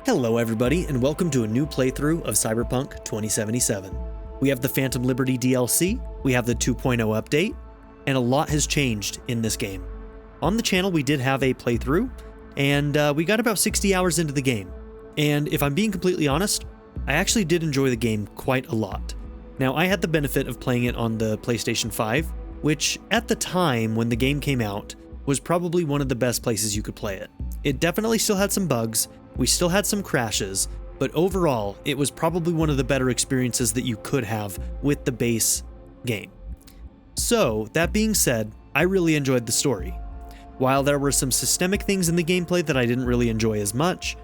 Hello everybody, and welcome to a new playthrough of Cyberpunk 2077. We have the Phantom Liberty DLC, we have the 2.0 update, and a lot has changed in this game. On the channel we did have a playthrough, and we got about 60 hours into the game. And if I'm being completely honest, I actually did enjoy the game quite a lot. Now I had the benefit of playing it on the PlayStation 5, which at the time when the game came out, was probably one of the best places you could play it. It definitely still had some bugs, we still had some crashes, but overall, it was probably one of the better experiences that you could have with the base game. So, that being said, I really enjoyed the story. While there were some systemic things in the gameplay that I didn't really enjoy as much,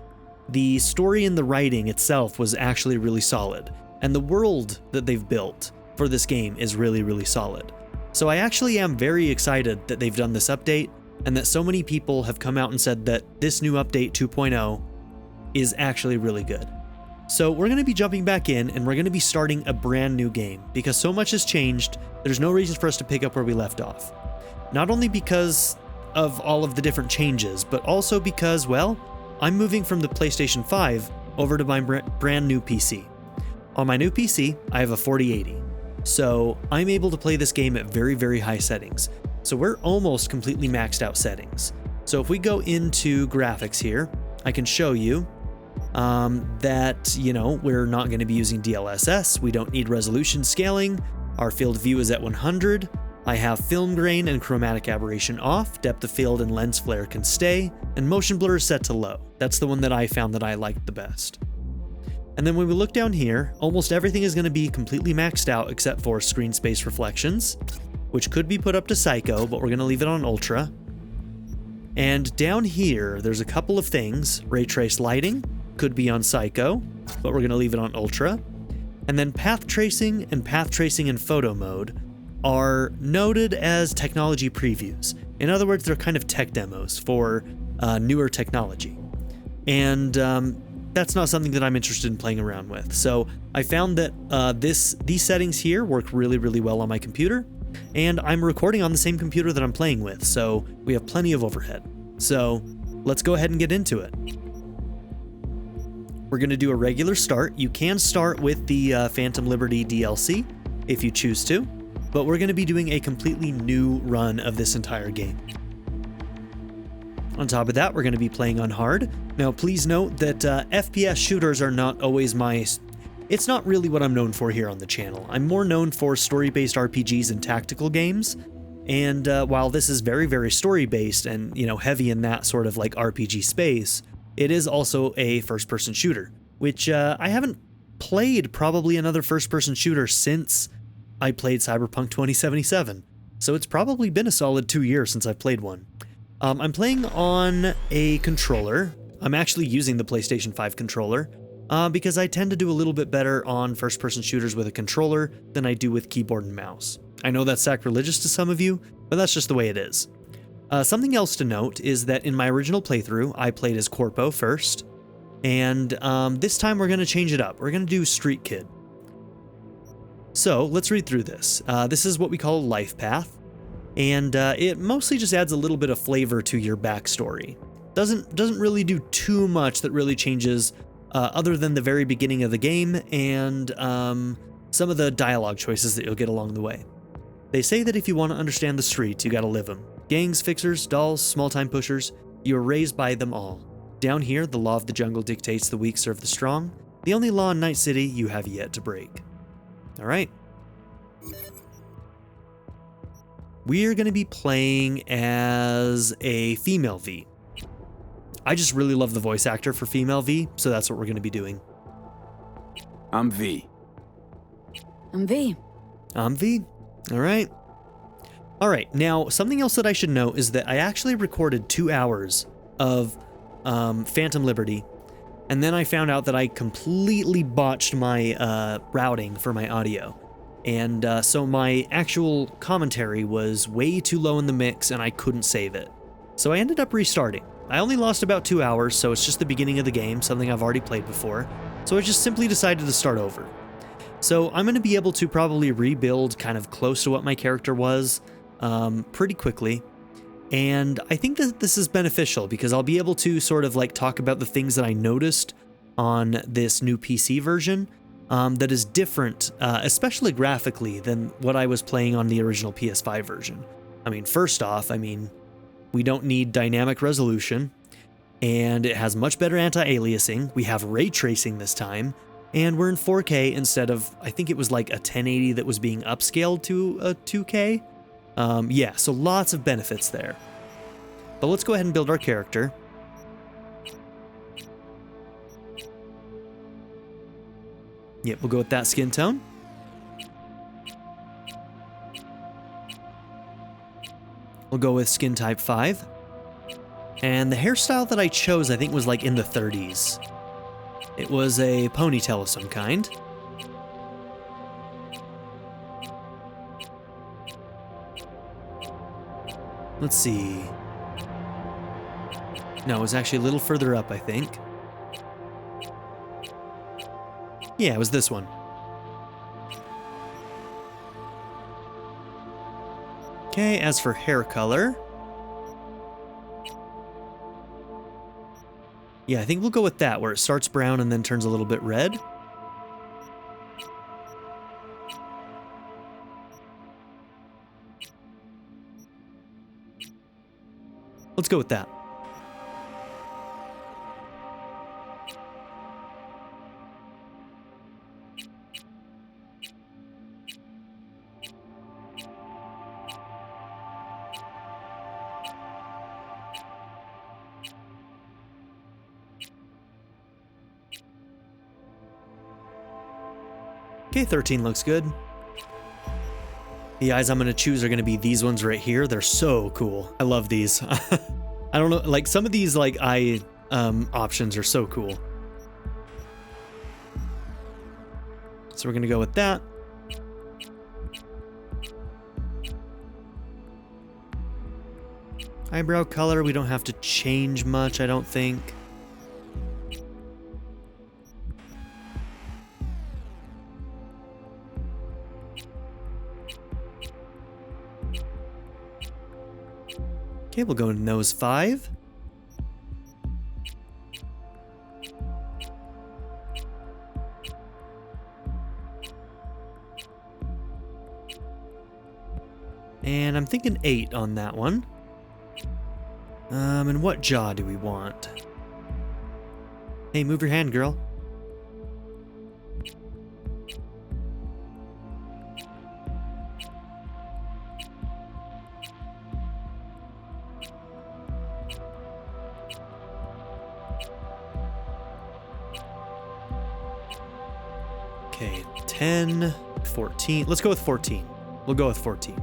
the story and the writing itself was actually really solid, and the world that they've built for this game is really, really solid. So I actually am very excited that they've done this update, and that so many people have come out and said that this new update 2.0 is actually really good. So we're going to be jumping back in and we're going to be starting a brand new game because so much has changed, there's no reason for us to pick up where we left off. Not only because of all of the different changes, but also because, well, I'm moving from the PlayStation 5 over to my brand new PC. On my new PC, I have a 4080, so I'm able to play this game at very, very high settings. So we're almost completely maxed out settings. So if we go into graphics here, I can show you that, we're not going to be using DLSS. We don't need resolution scaling. Our field of view is at 100. I have film grain and chromatic aberration off. Depth of field and lens flare can stay. And motion blur is set to low. That's the one that I found that I liked the best. And then when we look down here, almost everything is going to be completely maxed out except for screen space reflections, which could be put up to Psycho, but we're going to leave it on Ultra. And down here, there's a couple of things. Ray trace lighting could be on Psycho, but we're going to leave it on Ultra. And then path tracing in photo mode are noted as technology previews. In other words, they're kind of tech demos for newer technology. And that's not something that I'm interested in playing around with. So I found that these settings here work really, really well on my computer. And I'm recording on the same computer that I'm playing with, so we have plenty of overhead. So let's go ahead and get into it. We're going to do a regular start. You can start with the Phantom Liberty DLC if you choose to, but we're going to be doing a completely new run of this entire game. On top of that, we're going to be playing on hard. Now, please note that FPS shooters are not always It's not really what I'm known for here on the channel. I'm more known for story-based RPGs and tactical games, and while this is very, very story-based and, heavy in that sort of like RPG space, it is also a first-person shooter, which I haven't played probably another first-person shooter since I played Cyberpunk 2077, so it's probably been a solid 2 years since I've played one. I'm playing on a controller. I'm actually using the PlayStation 5 controller, because I tend to do a little bit better on first-person shooters with a controller than I do with keyboard and mouse. I know that's sacrilegious to some of you, but that's just the way it is. Something else to note is that in my original playthrough, I played as Corpo first, and this time we're going to change it up. We're going to do Street Kid. So let's read through this. This is what we call a life path, and it mostly just adds a little bit of flavor to your backstory. Doesn't really do too much that really changes other than the very beginning of the game and some of the dialogue choices that you'll get along the way. They say that if you want to understand the streets, you gotta live them. Gangs, fixers, dolls, small-time pushers, you are raised by them all. Down here, the law of the jungle dictates the weak serve the strong. The only law in Night City you have yet to break. Alright. We're gonna be playing as a female V. I just really love the voice actor for female V, so that's what we're going to be doing. I'm V. I'm V. I'm V. All right. All right. Now, something else that I should note is that I actually recorded 2 hours of Phantom Liberty, and then I found out that I completely botched my routing for my audio. And so my actual commentary was way too low in the mix, and I couldn't save it. So I ended up restarting. I only lost about 2 hours, so it's just the beginning of the game, something I've already played before, so I just simply decided to start over. So I'm going to be able to probably rebuild kind of close to what my character was pretty quickly, And I think that this is beneficial because I'll be able to sort of like talk about the things that I noticed on this new PC version that is different, especially graphically, than what I was playing on the original PS5 version. I mean, first off, we don't need dynamic resolution, and it has much better anti-aliasing. We have ray tracing this time, and we're in 4K instead of, I think it was like a 1080 that was being upscaled to a 2K. Yeah, so lots of benefits there. But let's go ahead and build our character. Yep, we'll go with that skin tone. We'll go with skin type 5. And the hairstyle that I chose, I think, was like in the 30s. It was a ponytail of some kind. Let's see. No, it was actually a little further up, I think. Yeah, it was this one. Okay, as for hair color... yeah, I think we'll go with that, where it starts brown and then turns a little bit red. Let's go with that. Okay, 13 looks good. The eyes I'm going to choose are going to be these ones right here. They're so cool. I love these. I don't know, like some of these like eye options are so cool. So we're going to go with that. Eyebrow color, we don't have to change much, I don't think. Okay, we'll go into nose 5. And I'm thinking 8 on that one. And what jaw do we want? Hey, move your hand, girl. Okay, 10, 14. Let's go with 14. We'll go with 14.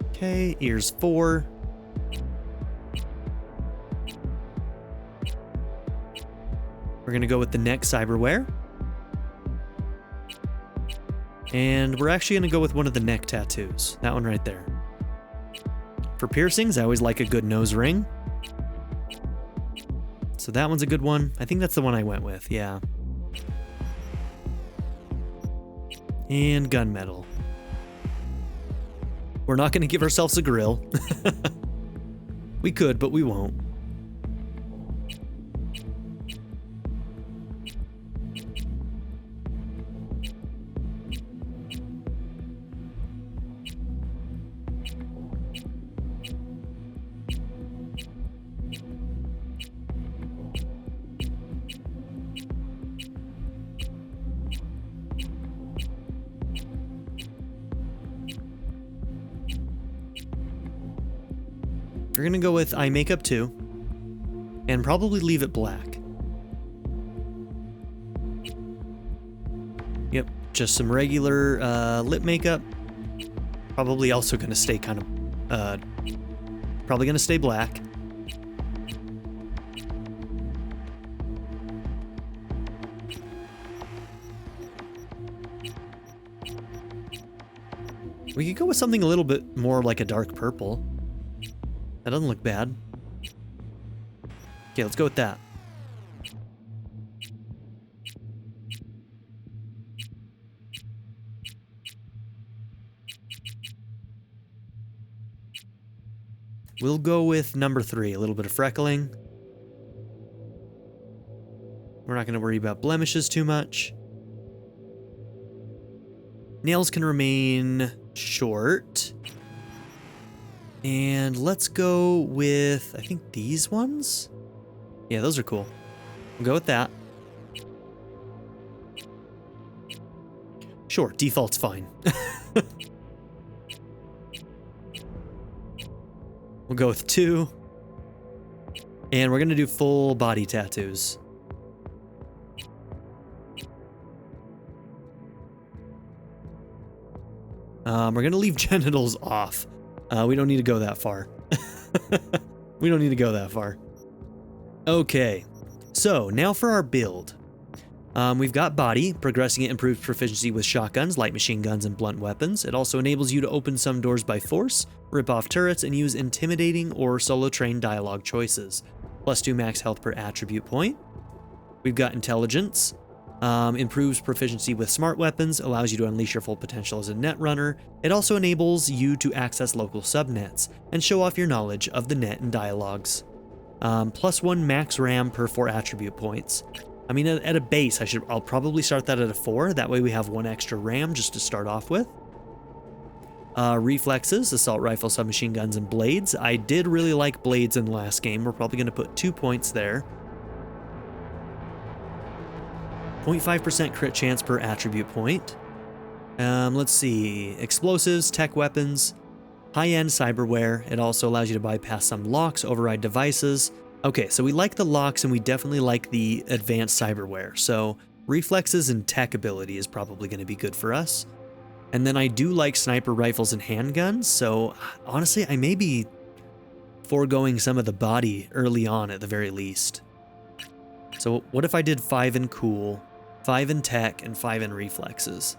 Okay, ears 4. We're gonna go with the neck cyberwear. And we're actually gonna go with one of the neck tattoos. That one right there. For piercings, I always like a good nose ring. So that one's a good one. I think that's the one I went with, yeah. And gunmetal. We're not going to give ourselves a grill. We could, but we won't. We're gonna go with eye makeup too, and probably leave it black. Yep, just some regular lip makeup. Probably also gonna stay kind of, probably gonna stay black. We could go with something a little bit more like a dark purple. That doesn't look bad. Okay, let's go with that. We'll go with number 3, a little bit of freckling. We're not going to worry about blemishes too much. Nails can remain short. And let's go with, I think these ones? Yeah, those are cool. We'll go with that. Sure, default's fine. We'll go with 2. And we're going to do full body tattoos. We're going to leave genitals off. We don't need to go that far. We don't need to go that far. Okay, so now for our build. We've got body. Progressing it improves proficiency with shotguns, light machine guns, and blunt weapons. It also enables you to open some doors by force, rip off turrets, and use intimidating or solo train dialogue choices. +2 max health per attribute point. We've got intelligence. Improves proficiency with smart weapons, allows you to unleash your full potential as a net runner. It also enables you to access local subnets and show off your knowledge of the net and dialogues. +1 max RAM per 4 attribute points. I mean, at a base, I'll probably start that at a 4. That way we have 1 extra RAM just to start off with. Reflexes, assault rifle, submachine guns, and blades. I did really like blades in the last game. We're probably going to put 2 points there. 0.5% crit chance per attribute point. Let's see. Explosives, tech weapons, high-end cyberware. It also allows you to bypass some locks, override devices. Okay, so we like the locks and we definitely like the advanced cyberware. So reflexes and tech ability is probably going to be good for us. And then I do like sniper rifles and handguns. So honestly, I may be foregoing some of the body early on at the very least. So what if I did 5 in cool, 5 in tech, and 5 in reflexes?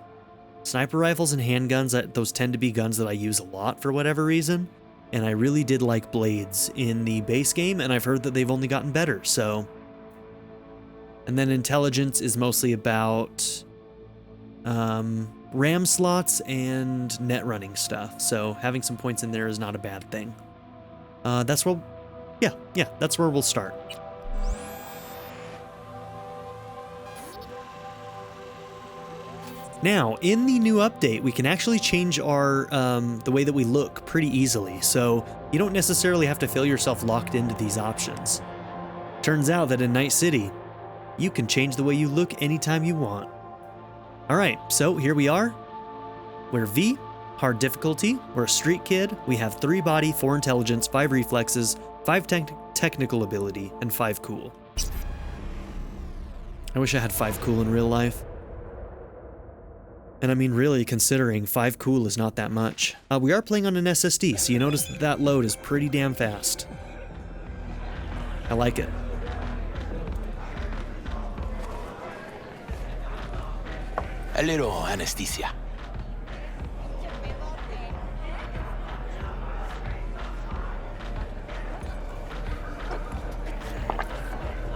Sniper rifles and handguns, those tend to be guns that I use a lot for whatever reason. And I really did like blades in the base game, and I've heard that they've only gotten better, so. And then intelligence is mostly about RAM slots and net running stuff, so having some points in there is not a bad thing. That's where we'll start. Now, in the new update, we can actually change our the way that we look pretty easily, so you don't necessarily have to feel yourself locked into these options. Turns out that in Night City, you can change the way you look anytime you want. Alright, so here we are. We're V, hard difficulty, we're a street kid, we have 3 body, 4 intelligence, 5 reflexes, 5 technical ability, and 5 cool. I wish I had 5 cool in real life. And I mean, really, considering 5 cool is not that much. We are playing on an SSD, so you notice that load is pretty damn fast. I like it. A little anesthesia.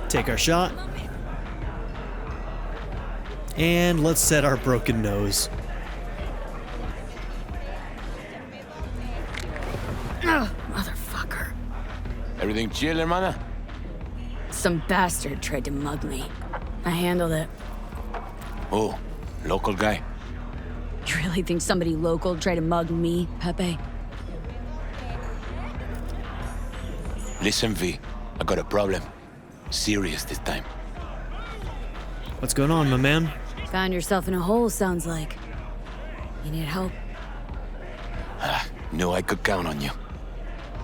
Take our shot. And let's set our broken nose. Ugh, motherfucker. Everything chill, hermana? Some bastard tried to mug me. I handled it. Oh, local guy. You really think somebody local tried to mug me, Pepe? Listen, V, I got a problem. Serious this time. What's going on, my man? Found yourself in a hole, sounds like. You need help? Knew I could count on you.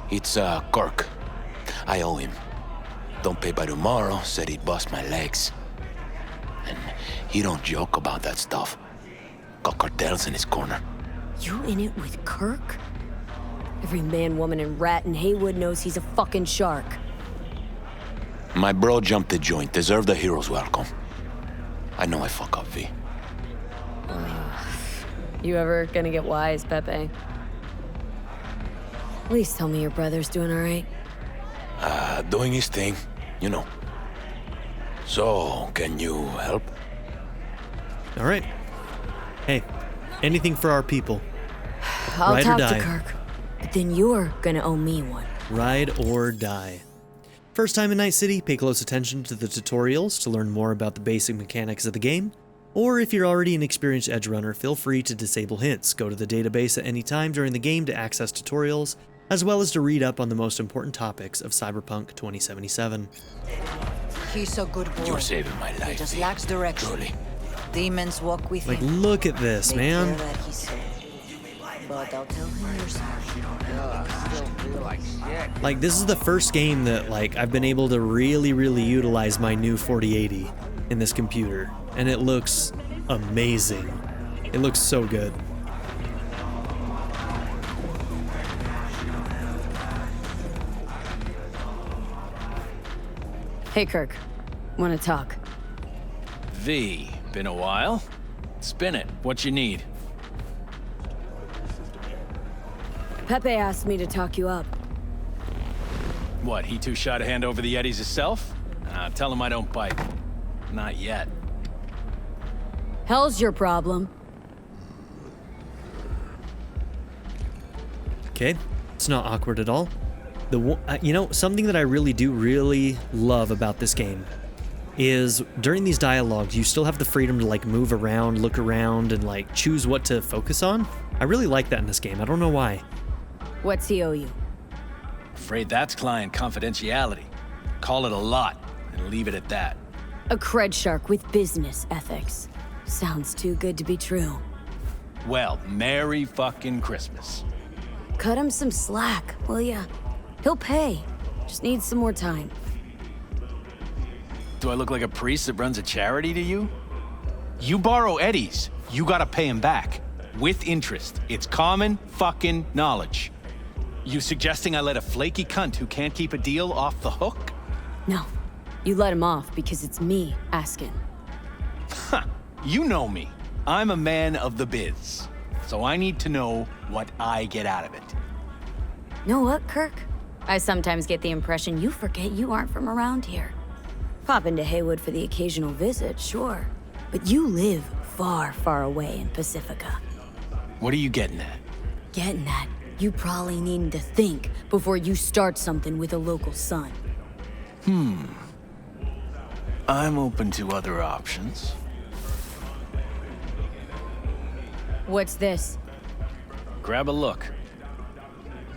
It's, Kirk. I owe him. Don't pay by tomorrow, said he'd bust my legs. And he don't joke about that stuff. Got cartels in his corner. You in it with Kirk? Every man, woman, and rat in Haywood knows he's a fucking shark. My bro jumped the joint, deserved a hero's welcome. I know I fuck up, V. You ever gonna get wise, Pepe? Please tell me your brother's doing all right. Doing his thing, you know. So, can you help? All right. Hey, anything for our people. I'll Ride or talk die. to Kirk, but then you're gonna owe me one. Ride or die. First time in Night City, pay close attention to the tutorials to learn more about the basic mechanics of the game, or if you're already an experienced edge runner, feel free to disable hints. Go to the database at any time during the game to access tutorials, as well as to read up on the most important topics of Cyberpunk 2077. He's a good boy. You're saving my life. He just V. lacks direction. Truly. Demons walk with Like, him. look at this, They man. care that he's safe. But I'll tell him you're smart. Like, this is the first game that, like, I've been able to really utilize my new 4080 in this computer, and it looks amazing. It looks so good. Hey, Kirk. Want to talk? V, been a while? Spin it. What you need? Pepe asked me to talk you up. What, he too shy to hand over the Yetis himself? Tell him I don't bite. Not yet. Hell's your problem. Okay, it's not awkward at all. You know, something that I really love about this game is during these dialogues, you still have the freedom to like move around, look around, and like choose what to focus on. I really like that in this game. I don't know why. What's he owe you? Afraid that's client confidentiality. Call it a lot and leave it at that. A cred shark with business ethics. Sounds too good to be true. Well, Merry fucking Christmas. Cut him some slack, will ya? He'll pay. Just needs some more time. Do I look like a priest that runs a charity to you? You borrow Eddie's, you gotta pay him back. With interest. It's common fucking knowledge. You suggesting I let a flaky cunt who can't keep a deal off the hook? No. You let him off because it's me asking. Ha! You know me. I'm a man of the biz. So I need to know what I get out of it. Know what, Kirk? I sometimes get the impression you forget you aren't from around here. Pop into Haywood for the occasional visit, sure. But you live far away in Pacifica. What are you getting at? Getting that, you probably need to think before you start something with a local son. I'm open to other options. What's this? Grab a look.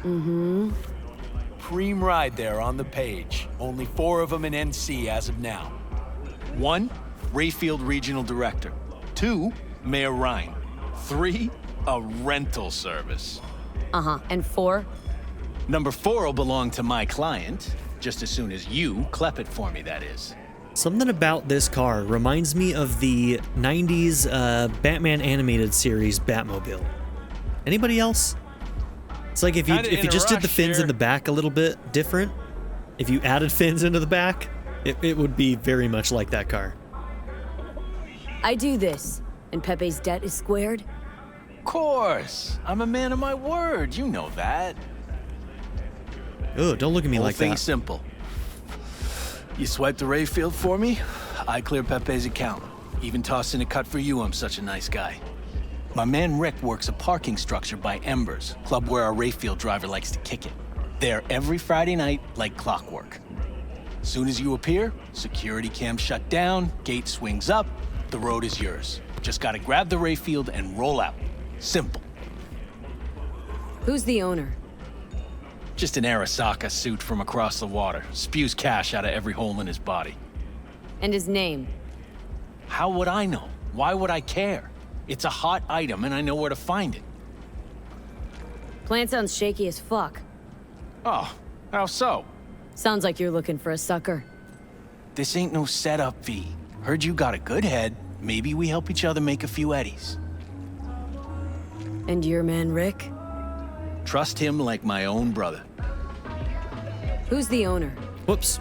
Preem ride there on the page. Only 4 of them in NC as of now. 1, Rayfield Regional Director. 2, Mayor Ryan. 3, a rental service. And 4? Number 4 will belong to my client, just as soon as you clep it for me, that is. Something about this car reminds me of the 90s Batman animated series Batmobile. Anybody else? It's like if you just did the fins in the back a little bit different, if you added fins into the back, it would be very much like that car. I do this, and Pepe's debt is squared. Of course. I'm a man of my word. You know that. Oh, don't look at me Whole like thing's that. simple. You swipe the Rayfield for me, I clear Pepe's account. Even toss in a cut for you, I'm such a nice guy. My man Rick works a parking structure by Embers, club where our Rayfield driver likes to kick it. There every Friday night, like clockwork. Soon as you appear, security cam shut down, gate swings up, the road is yours. Just gotta grab the Rayfield and roll out. Simple. Who's the owner? Just an Arasaka suit from across the water. Spews cash out of every hole in his body. And his name? How would I know? Why would I care? It's a hot item and I know where to find it. Plan sounds shaky as fuck. Oh, how so? Sounds like you're looking for a sucker. This ain't no setup, V. Heard you got a good head. Maybe we help each other make a few eddies. And your man Rick? Trust him like my own brother. Who's the owner? Whoops.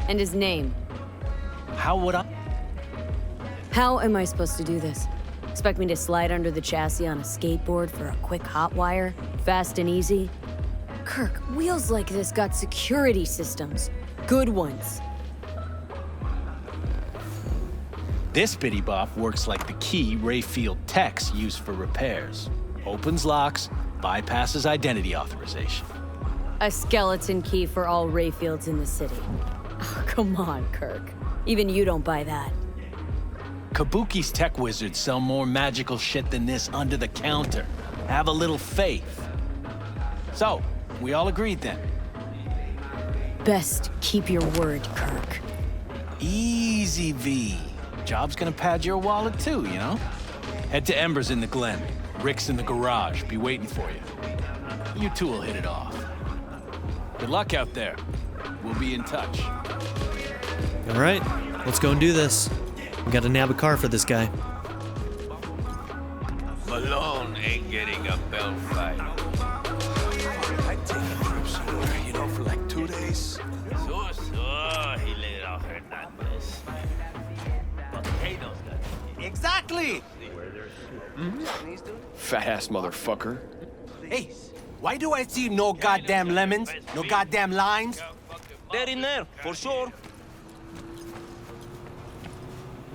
And his name? How would I? How am I supposed to do this? Expect me to slide under the chassis on a skateboard for a quick hot wire? Fast and easy? Kirk, wheels like this got security systems. Good ones. This bitty bop works like the key Rayfield techs use for repairs. Opens locks, bypasses identity authorization. A skeleton key for all Rayfields in the city. Oh, come on, Kirk. Even you don't buy that. Kabuki's tech wizards sell more magical shit than this under the counter. Have a little faith. So, we all agreed then. Best keep your word, Kirk. Easy, V. Job's gonna pad your wallet too, you know? Head to Ember's in the Glen. Rick's in the garage. Be waiting for you. You two will hit it off. Good luck out there. We'll be in touch. All right, let's go and do this. We gotta nab a car for this guy. Malone ain't getting a bell fight. I'd take a trip somewhere, you know, for like 2 days. So, he laid off Hernandez. Potatoes got Exactly! Fat-ass motherfucker. Hey, why do I see no goddamn lemons? No goddamn limes? They're in there, for sure.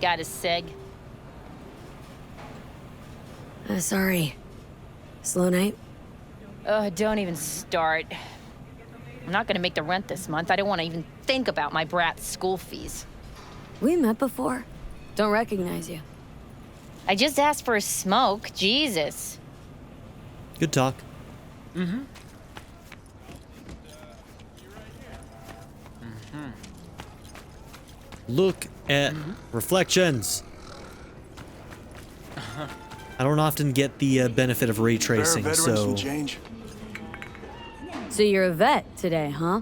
Got a seg. Sorry. Slow night? Don't even start. I'm not gonna make the rent this month. I don't want to even think about my brat's school fees. We met before. Don't recognize you. I just asked for a smoke. Jesus. Good talk. Look at reflections. I don't often get the benefit of ray tracing, so change. So you're a vet today, huh?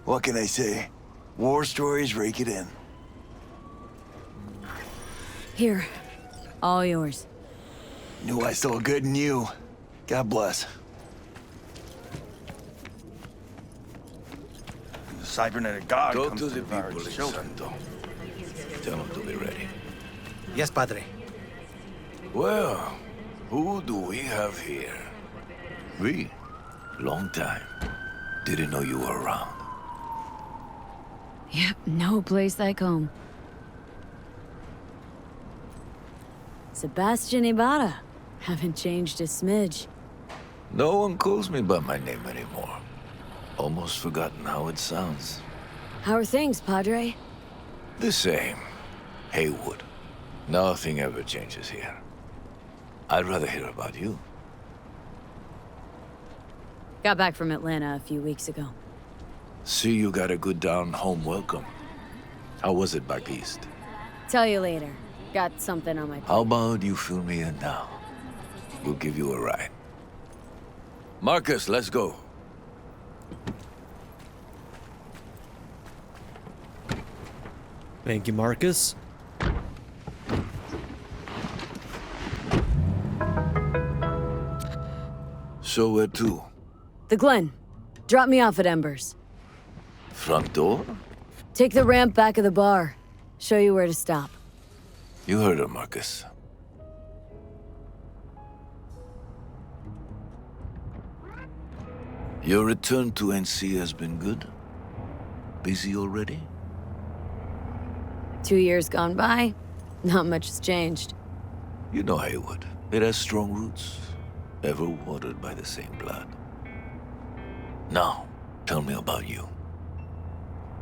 What can I say? War stories rake it in. Here. All yours. Knew I saw good in you. God bless. The cybernetic god Go comes to the devour people its in children. Santo. Tell them to be ready. Yes, Padre. Well, who do we have here? We? Long time. Didn't know you were around. Yep, no place like home. Sebastian Ibarra. Haven't changed a smidge. No one calls me by my name anymore. Almost forgotten how it sounds. How are things, Padre? The same. Haywood. Nothing ever changes here. I'd rather hear about you. Got back from Atlanta a few weeks ago. See you got a good down-home welcome. How was it back east? Tell you later. Got something on my plate. How about you fill me in now? We'll give you a ride. Marcus, let's go. thank you, Marcus. So where to? The Glen. Drop me off at Embers. Front door? Take the ramp back of the bar. Show you where to stop. You heard her, Marcus. Your return to NC has been good? Busy already? 2 years gone by. Not much has changed. You know Haywood. It has strong roots, ever watered by the same blood. Now, tell me about you.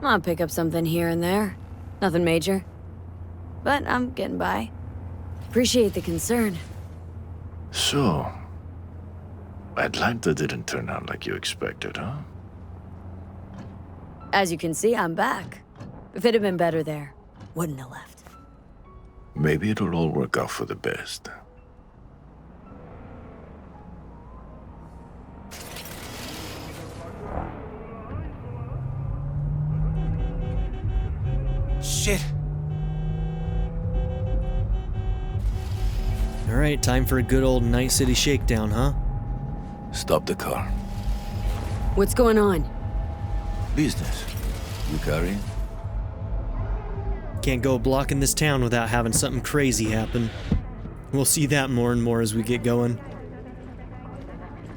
I'll pick up something here and there. Nothing major. But I'm getting by. Appreciate the concern. So, Atlanta didn't turn out like you expected, huh? As you can see, I'm back. If it had been better there, wouldn't have left. Maybe it'll all work out for the best. Shit. All right, time for a good old Night City shakedown, huh? Stop the car. What's going on? Business. You carrying? Can't go a block in this town without having something crazy happen. We'll see that more and more as we get going.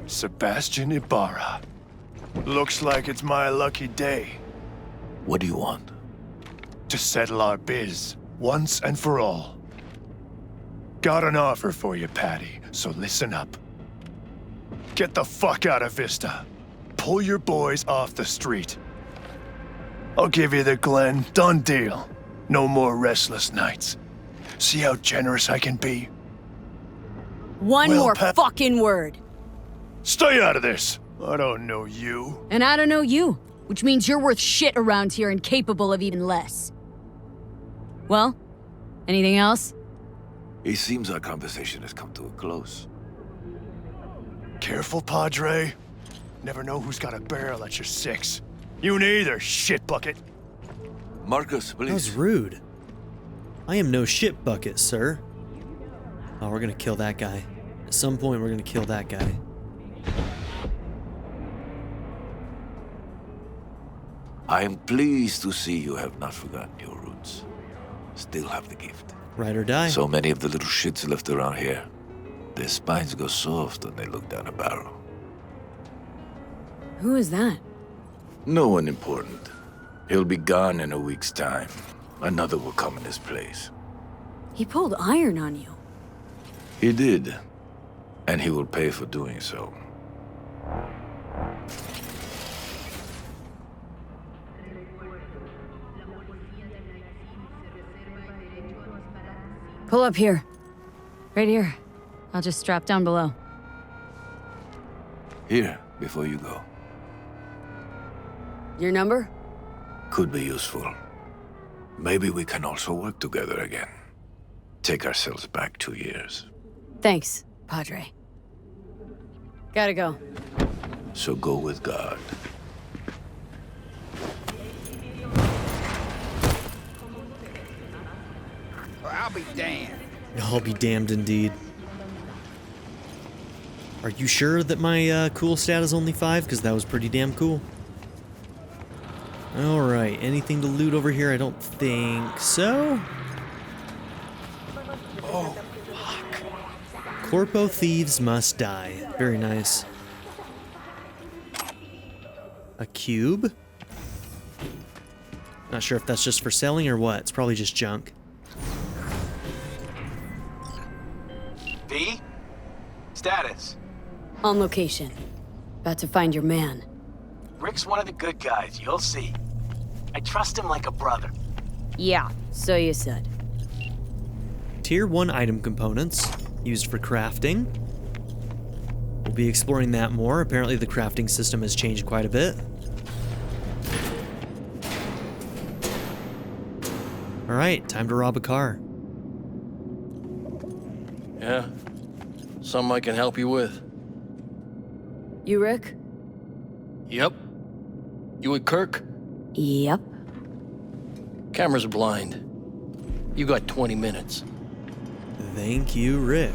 Sebastian Ibarra. Looks like it's my lucky day What do you want? to settle our biz once and for all. Got an offer for you, Paddy, so listen up. Get the fuck out of Vista. Pull your boys off the street. I'll give you the Glen. Done deal. No more restless nights. See how generous I can be? One Well, more Pat- fucking word. Stay out of this. I don't know you. And I don't know you, which means you're worth shit around here and capable of even less. Well, anything else? It seems our conversation has come to a close. Careful, Padre. Never know who's got a barrel at your six. You neither, shit bucket. Marcus, That was please. rude. I am no shit bucket, sir. Oh, we're gonna kill that guy. At some point, we're gonna kill that guy. I am pleased to see you have not forgotten your roots. Still have the gift. Ride or die. So many of the little shits left around here. Their spines go soft when they look down a barrel. Who is that? No one important. He'll be gone in a week's time. Another will come in his place. He pulled iron on you. He did. And he will pay for doing so. Pull up here. Right here. I'll just strap down below. Here, before you go. Your number? Could be useful. Maybe we can also work together again. Take ourselves back 2 years. Thanks, Padre. Gotta go. So go with God. I'll be damned. I'll be damned indeed. Are you sure that my cool stat is only 5? Because that was pretty damn cool. Alright, anything to loot over here? I don't think so. Oh, fuck. Corpo thieves must die. Very nice. A cube? Not sure if that's just for selling or what. It's probably just junk. V? Status. On location. About to find your man. Rick's one of the good guys, you'll see. I trust him like a brother. Yeah, so you said. Tier 1 item components, used for crafting. We'll be exploring that more. Apparently the crafting system has changed quite a bit. Alright, time to rob a car. Yeah? Something I can help you with. You, Rick? Yep. You with Kirk? Yep. Cameras are blind. You got 20 minutes. Thank you, Rick.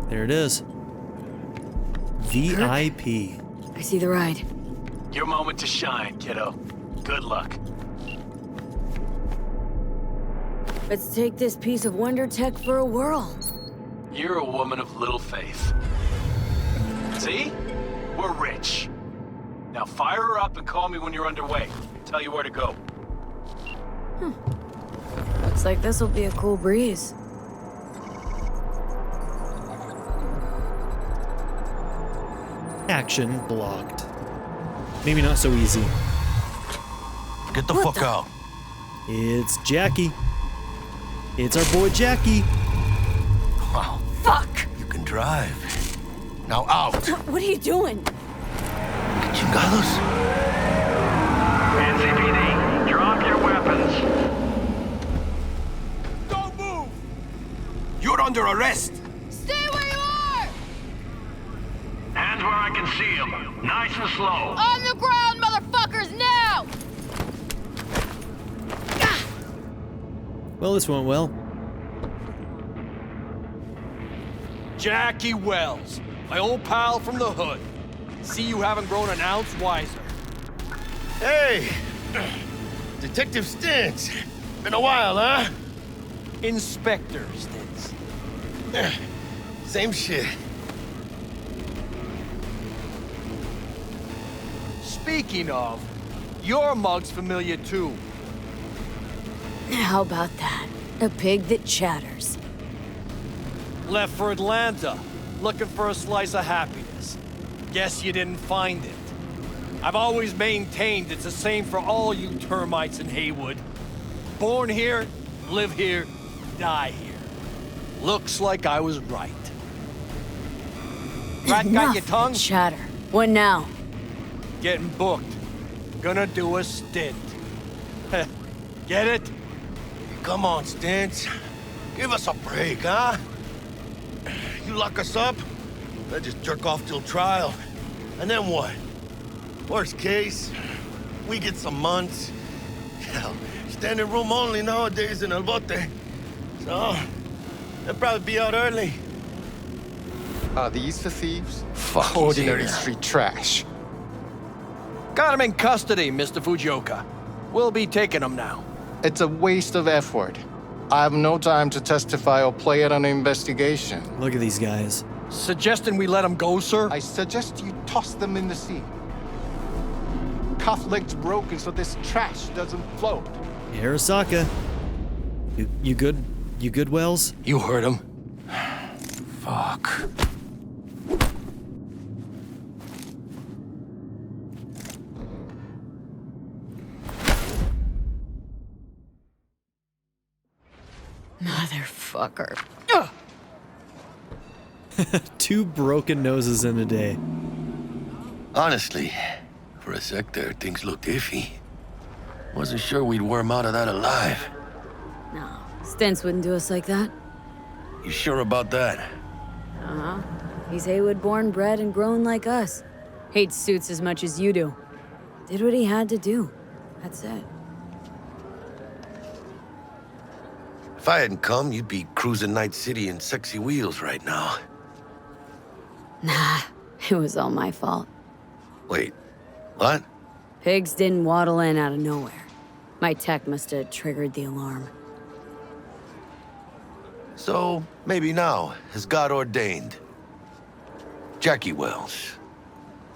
There it is. VIP. I see the ride. Your moment to shine, kiddo. Good luck. Let's take this piece of wonder tech for a whirl. You're a woman of little faith. See? We're rich. Now fire her up and call me when you're underway. Tell you where to go. Looks like this'll be a cool breeze. Action blocked. Maybe not so easy. Get the What fuck out. It's Jackie. It's our boy Jackie. Wow, Fuck! you can drive. Now out. What are you doing? Chingados. NCPD, drop your weapons. Don't move! You're under arrest! Stay where you are! Hands where I can see them. Nice and slow. On the ground, motherfuckers, now! Well, this went well. Jackie Wells, my old pal from the hood. See you haven't grown an ounce wiser. Hey! Detective Stintz. Been a while, huh? Inspector Stintz. Same shit. Speaking of, your mug's familiar too. How about that? A pig that chatters. Left for Atlanta, looking for a slice of happiness. Guess you didn't find it. I've always maintained it's the same for all you termites in Haywood. Born here, live here, die here. Looks like I was right. Rat got your tongue? Chatter. What now? Getting booked. Gonna do a stint. Get it? Come on, Stintz. Give us a break, huh? You lock us up, I just jerk off till trial. And then what? Worst case, we get some months. Hell, standing room only nowadays in El Bote. So, they'll probably be out early. Are these the thieves? Fuck, Ordinary street trash. Got him in custody, Mr. Fujioka. We'll be taking him now. It's a waste of effort. I have no time to testify or play at an investigation. Look at these guys. Suggesting we let him go, sir? I suggest you toss them in the sea. Cuff leg's broken so this trash doesn't float. Arasaka. You good? You good, Wells? You heard him. Fuck. Motherfucker. 2 broken noses in a day. Honestly, for a sec there, things looked iffy. Wasn't sure we'd worm out of that alive. No, Stintz wouldn't do us like that. You sure about that? Uh-huh. He's Haywood born, bred, and grown like us. Hates suits as much as you do. Did what he had to do. That's it. If I hadn't come, you'd be cruising Night City in sexy wheels right now. Nah, it was all my fault. Wait, what? Pigs didn't waddle in out of nowhere. My tech must have triggered the alarm. So, maybe now, as God ordained. Jackie Wells.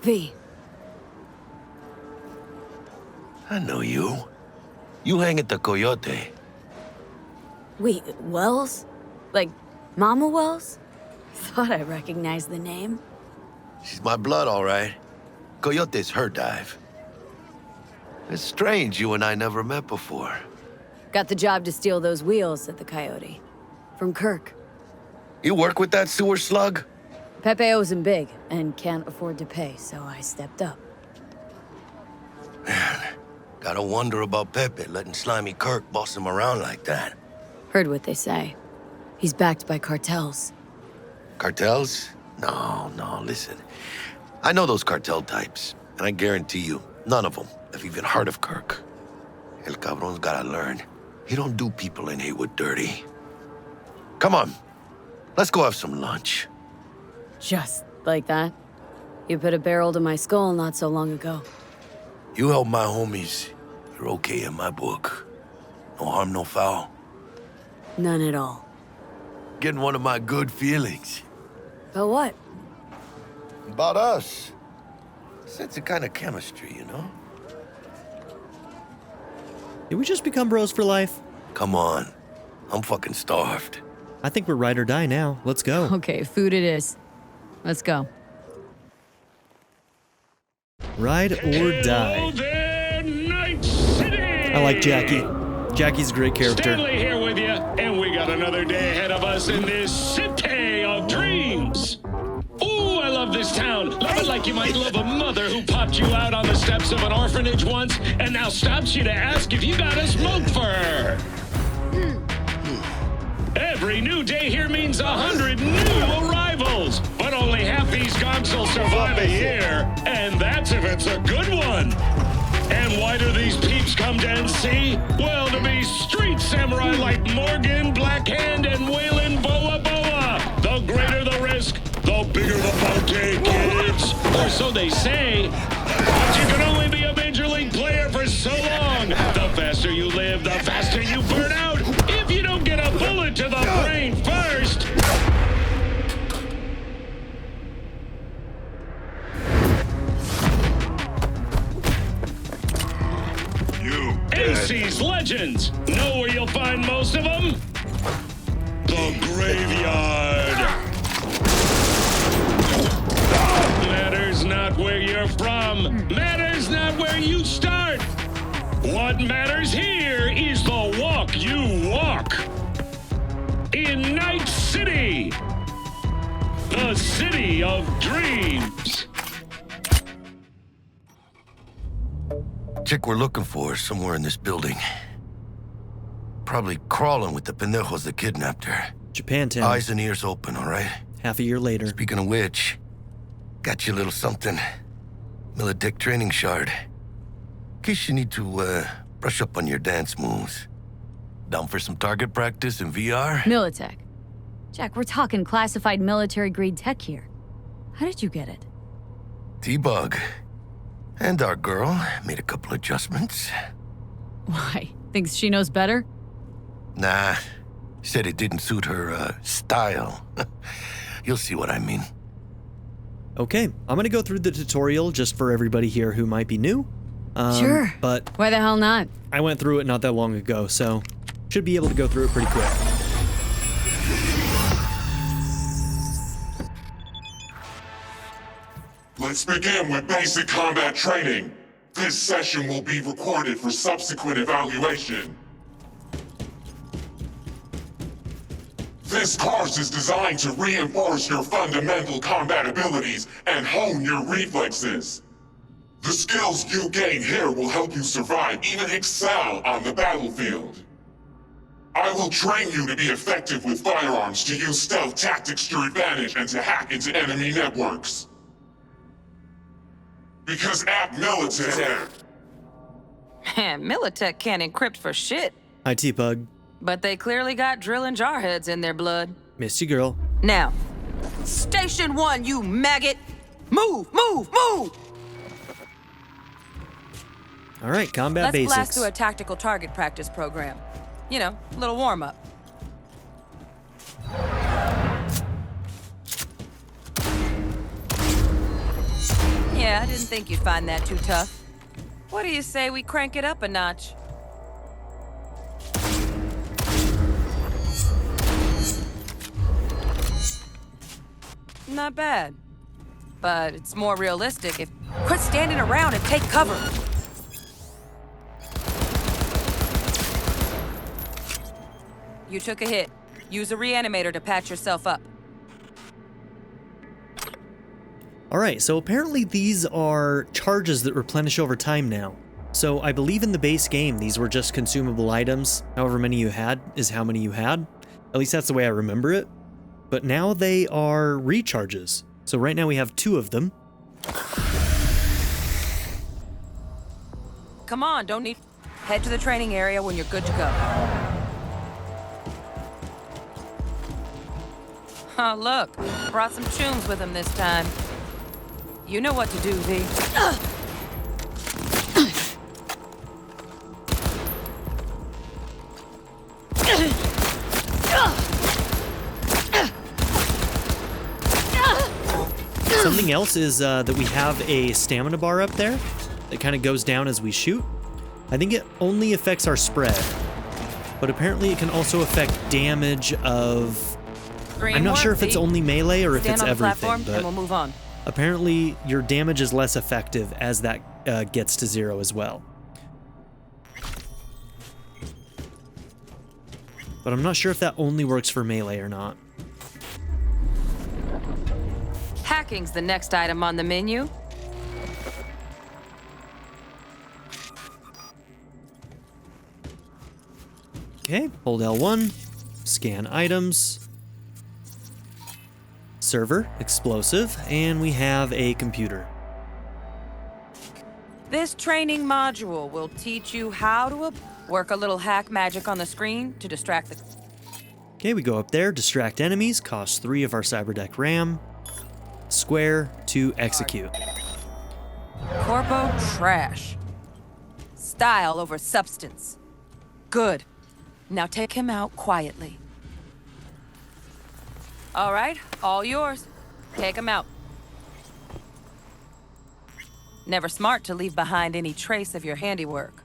V. I know you. You hang at the Coyote. Wait, Wells? Like, Mama Wells? Thought I recognized the name. She's my blood, all right. Coyote's her dive. It's strange you and I never met before. Got the job to steal those wheels at the Coyote. From Kirk. You work with that sewer slug? Pepe owes him big, and can't afford to pay, so I stepped up. Gotta wonder about Pepe letting slimy Kirk boss him around like that. Heard what they say. He's backed by cartels. Cartels? No, listen. I know those cartel types, and I guarantee you, none of them have even heard of Kirk. El cabron's gotta learn. He don't do people in Haywood dirty. Come on, let's go have some lunch. Just like that? You put a barrel to my skull not so long ago. You help my homies, you're okay in my book. No harm, no foul. None at all. Getting one of my good feelings. But what? About us. Sense a kind of chemistry, you know? Did we just become bros for life? Come on. I'm fucking starved. I think we're ride or die now. Let's go. Okay, food it is. Let's go. Ride or die. There, Night City! I like Jackie. Jackie's a great character. Stanley here with you, and we got another day ahead of us in this city of dreams. Ooh, I love this town. Love it like you might love a mother who popped you out on the steps of an orphanage once and now stops you to ask if you got a smoke for her. Every new day here means 100 new arrivals, but only half these gonks will survive a year, and that's if it's a good one. And why do these peeps come to NC? Well, to be street samurai like Morgan, Blackhand, and Waylon Boa Boa. The greater the risk, the bigger the bounty, kids. Or so they say. But you can only be a major league player for so long. The faster you live, the faster you burn out. If you don't get a bullet to the brain first. NC's legends. Know where you'll rest of them? The graveyard. Matters not where you're from. Matters not where you start. What matters here is the walk you walk. In Night City. The city of dreams. Chick we're looking for is somewhere in this building. Probably crawling with the pendejos that kidnapped her. Japantown. Eyes and ears open, all right? Half a year later. Speaking of which, got you a little something. Militech training shard. In case you need to, brush up on your dance moves. Down for some target practice in VR? Militech. Jack, we're talking classified military-grade tech here. How did you get it? T-Bug. And our girl made a couple adjustments. Why? Thinks she knows better? Nah. Said it didn't suit her, style. You'll see what I mean. Okay, I'm gonna go through the tutorial just for everybody here who might be new. Sure. But why the hell not? I went through it not that long ago, so should be able to go through it pretty quick. Let's begin with basic combat training. This session will be recorded for subsequent evaluation. This course is designed to reinforce your fundamental combat abilities and hone your reflexes. The skills you gain here will help you survive, even excel on the battlefield. I will train you to be effective with firearms, to use stealth tactics to your advantage, and to hack into enemy networks. Because at Militech... Man, Militech can't encrypt for shit. Hi, T-Pug. But they clearly got drill and jarheads in their blood. Missed you, girl. Now, Station 1, you maggot! Move, move, move! All right, combat basics. Let's blast through a tactical target practice program. You know, a little warm-up. Yeah, I didn't think you'd find that too tough. What do you say we crank it up a notch? Not bad. But it's more realistic if... Quit standing around and take cover! You took a hit. Use a reanimator to patch yourself up. All right, so apparently these are charges that replenish over time now. So I believe in the base game, these were just consumable items. However many you had is how many you had. At least that's the way I remember it. But now they are recharges. So right now we have 2 of them. Come on, don't need... Head to the training area when you're good to go. Oh, look. Brought some tunes with him this time. You know what to do, V. Something else is that we have a stamina bar up there that kind of goes down as we shoot. I think it only affects our spread, but apparently it can also affect damage of... I'm not sure if it's only melee or if it's everything, but and we'll move on. Apparently your damage is less effective as that gets to 0 as well. But I'm not sure if that only works for melee or not. Hacking's the next item on the menu. Okay, hold L1, scan items. Server, explosive, and we have a computer. This training module will teach you how to work a little hack magic on the screen to distract the... Okay, we go up there, distract enemies, cost 3 of our Cyberdeck RAM. Square to execute. Corpo trash. Style over substance. Good. Now take him out quietly. All right, all yours. Take him out. Never smart to leave behind any trace of your handiwork.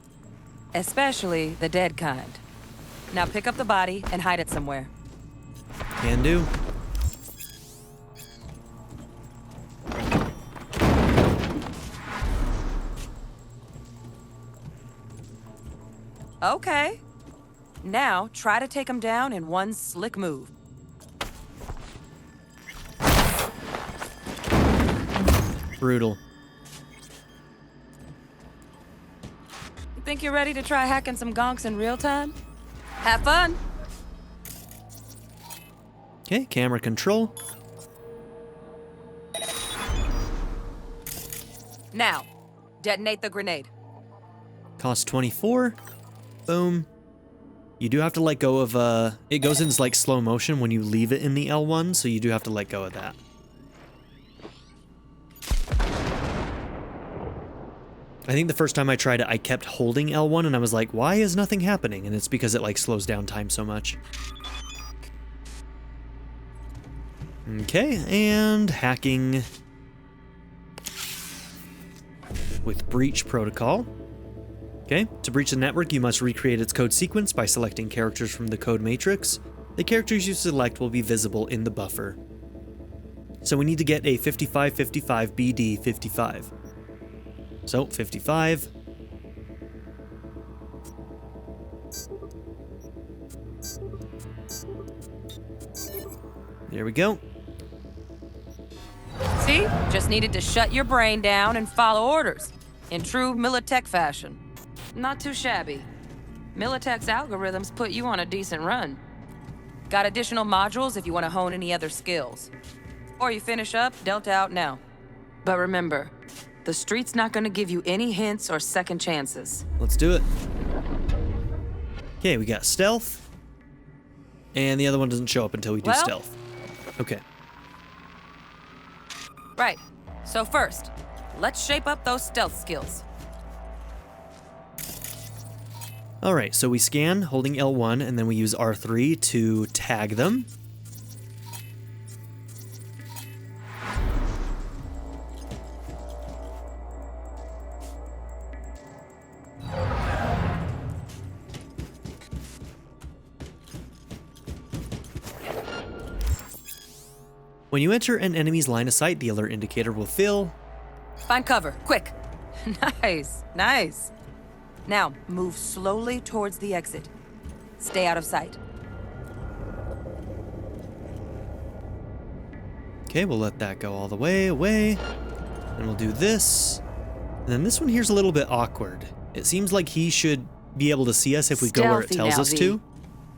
Especially the dead kind. Now pick up the body and hide it somewhere. Can do. Okay. Now, try to take him down in one slick move. Brutal. You think you're ready to try hacking some gonks in real time? Have fun! Okay, camera control. Now, detonate the grenade. Cost 24. Boom. You do have to let go of, it goes in like slow motion when you leave it in the L1, so you do have to let go of that. I think the first time I tried it, I kept holding L1 and I was like, why is nothing happening? And it's because it like slows down time so much. Okay, and hacking with breach protocol. Okay, to breach the network, you must recreate its code sequence by selecting characters from the code matrix. The characters you select will be visible in the buffer. So we need to get a 5555 BD 55. So 55. There we go. See? Just needed to shut your brain down and follow orders. In true Militech fashion. Not too shabby. Militech's algorithms put you on a decent run. Got additional modules if you want to hone any other skills. Or you finish up, Delta out now. But remember, the street's not gonna give you any hints or second chances. Let's do it. Okay, we got stealth. And the other one doesn't show up until we do stealth. Okay. Right. So first, let's shape up those stealth skills. All right, so we scan holding L1 and then we use R3 to tag them. When you enter an enemy's line of sight, the alert indicator will fill. Find cover, quick. Nice, nice. Now, move slowly towards the exit. Stay out of sight. Okay, we'll let that go all the way away. And we'll do this. And then this one here's a little bit awkward. It seems like he should be able to see us if we go where it tells us to.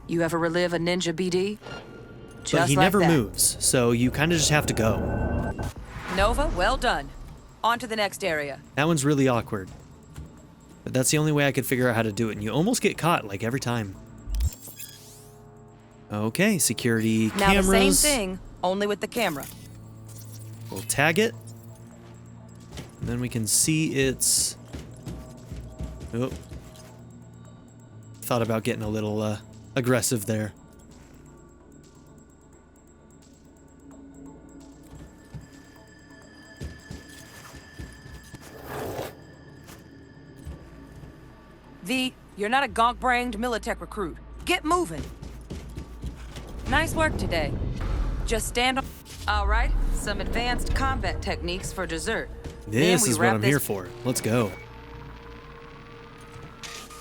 You ever relive a ninja BD? But he never moves, so you kind of just have to go. Nova, well done. On to the next area. That one's really awkward. But that's the only way I could figure out how to do it, and you almost get caught, like, every time. Okay, security cameras. Now the same thing, only with the camera. We'll tag it. And then we can see its... Oh. Thought about getting a little, aggressive there. You're not a gonk-brained Militech recruit. Get moving. Nice work today. Just stand on... All right, some advanced combat techniques for dessert. This is what I'm here for. Let's go.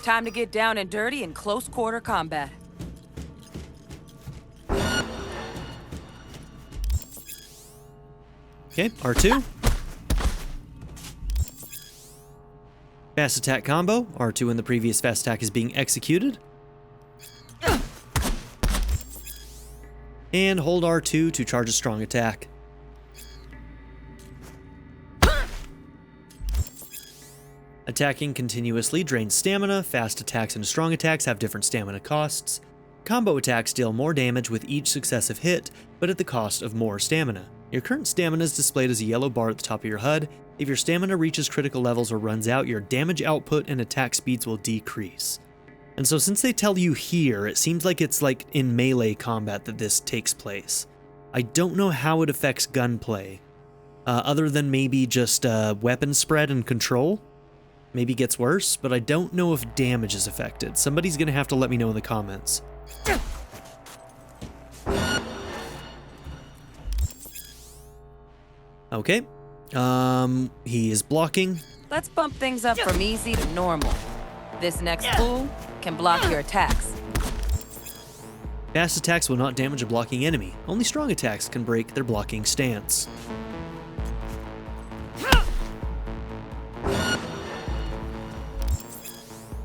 Time to get down and dirty in close quarter combat. Okay, R2. Fast attack combo. R2 in the previous fast attack is being executed. And hold R2 to charge a strong attack. Attacking continuously drains stamina. Fast attacks and strong attacks have different stamina costs. Combo attacks deal more damage with each successive hit, but at the cost of more stamina. Your current stamina is displayed as a yellow bar at the top of your HUD. If your stamina reaches critical levels or runs out, your damage output and attack speeds will decrease. And so since they tell you here, it seems like it's like in melee combat that this takes place. I don't know how it affects gunplay, other than maybe just weapon spread and control. maybe gets worse, but I don't know if damage is affected. Somebody's gonna have to let me know in the comments. Okay. He is blocking. Let's bump things up from easy to normal. This next fool can block your attacks. Fast attacks will not damage a blocking enemy. Only strong attacks can break their blocking stance.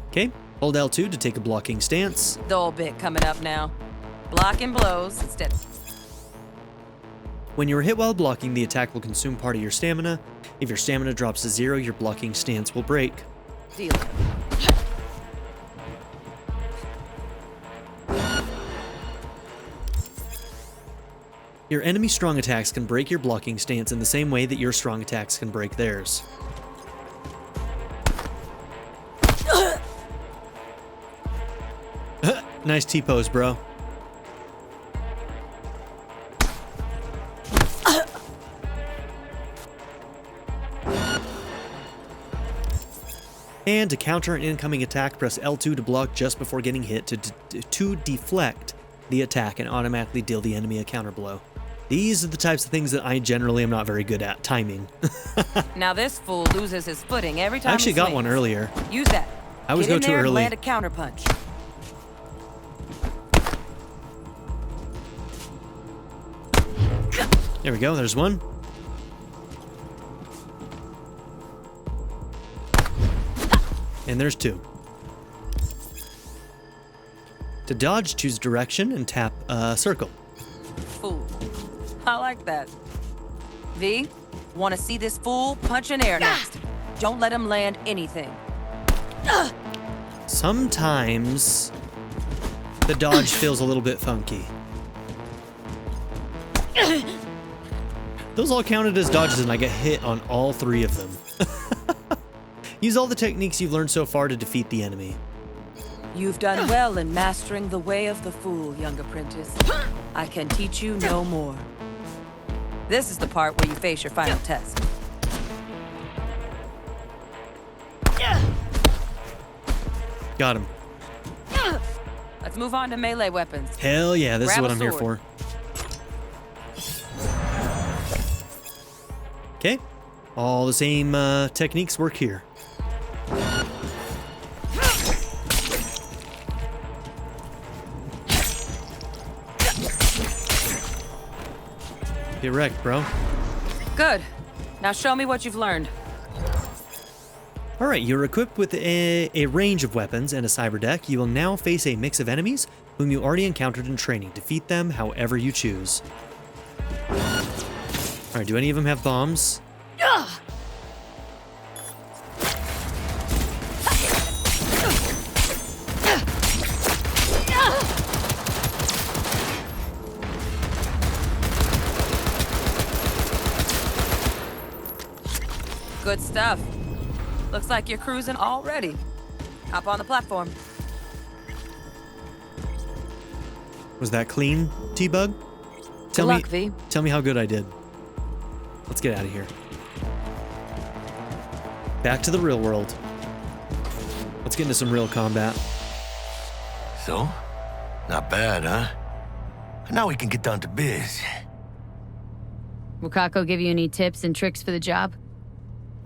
Okay, hold L2 to take a blocking stance. Dull bit coming up now. Blocking blows instead. When you are hit while blocking, the attack will consume part of your stamina. If your stamina drops to 0, your blocking stance will break. Deal. Your enemy strong attacks can break your blocking stance in the same way that your strong attacks can break theirs. Nice T-pose, bro. And to counter an incoming attack, press L2 to block just before getting hit to deflect the attack and automatically deal the enemy a counter blow. These are the types of things that I generally am not very good at, timing. Now this fool loses his footing every time I actually he got swings. one earlier. Use that. I always Get go in too there and early. land a counter punch. There we go, there's one. And there's two. To dodge, choose direction and tap circle. Fool. I like that. V, want to see this fool punch in air next. Don't let him land anything. Sometimes the dodge feels a little bit funky. Those all counted as dodges and I get hit on all 3 of them. Use all the techniques you've learned so far to defeat the enemy. You've done well in mastering the way of the fool, young apprentice. I can teach you no more. This is the part where you face your final test. Got him. Let's move on to melee weapons. Hell yeah, this is Grab what a I'm here sword. for. Okay, all the same techniques work here. Get wrecked, bro. Good. Now show me what you've learned. Alright, you're equipped with a range of weapons and a cyber deck. You will now face a mix of enemies whom you already encountered in training. Defeat them however you choose. Alright, do any of them have bombs? Good stuff. Looks like you're cruising already. Hop on the platform. Was that clean, T-Bug? Good luck, V. Tell me how good I did. Let's get out of here. Back to the real world. Let's get into some real combat. So? Not bad, huh? Now we can get down to biz. Will Kako give you any tips and tricks for the job?